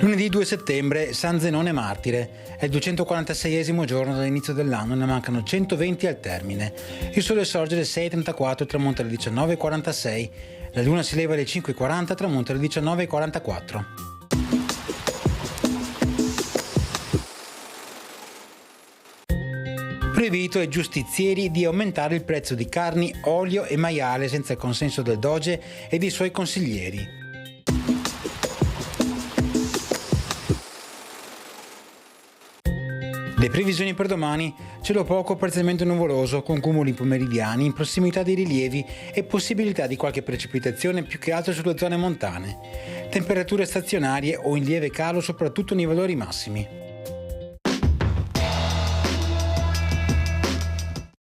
Lunedì 2 settembre, San Zenone Martire. È il 246esimo giorno dall'inizio dell'anno, ne mancano 120 al termine. Il sole sorge alle 6.34 e tramonta alle 19.46. La luna si leva alle 5.40 e tramonta alle 19.44. Proibito ai giustizieri di aumentare il prezzo di carni, olio e maiale senza il consenso del Doge e dei suoi consiglieri. Le previsioni per domani: cielo poco parzialmente nuvoloso con cumuli pomeridiani in prossimità dei rilievi e possibilità di qualche precipitazione più che altro sulle zone montane. Temperature stazionarie o in lieve calo soprattutto nei valori massimi.